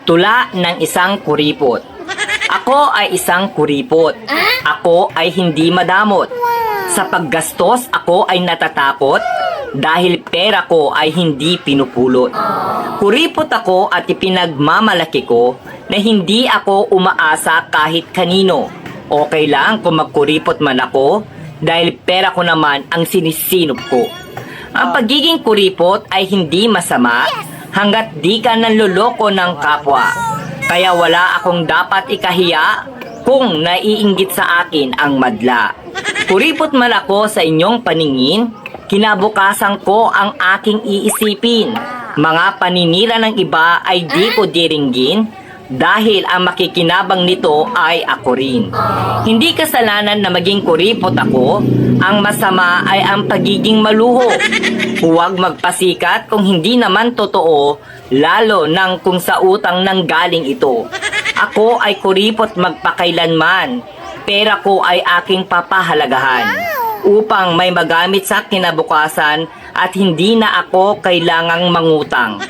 Tula ng isang kuripot. Ako ay isang kuripot. Ako ay hindi madamot. Sa paggastos ako ay natatakot dahil pera ko ay hindi pinupulot. Kuripot ako at ipinagmamalaki ko na hindi ako umaasa kahit kanino. Okay lang kung magkuripot man ako dahil pera ko naman ang sinisinop ko. Ang pagiging kuripot ay hindi masama hanggat di ka nanloloko ng kapwa. Kaya wala akong dapat ikahiya kung naiinggit sa akin ang madla. Kuripot man ako sa inyong paningin, kinabukasan ko ang aking iisipin. Mga paninira ng iba ay di ko diringgin dahil ang makikinabang nito ay ako rin. Hindi kasalanan na maging kuripot ako, ang masama ay ang pagiging maluho. Huwag magpasikat kung hindi naman totoo, lalo nang kung sa utang nang galing ito. Ako ay kuripot magpakailanman, pera ko ay aking papahalagahan upang may magamit sa kinabukasan at hindi na ako kailangang mangutang.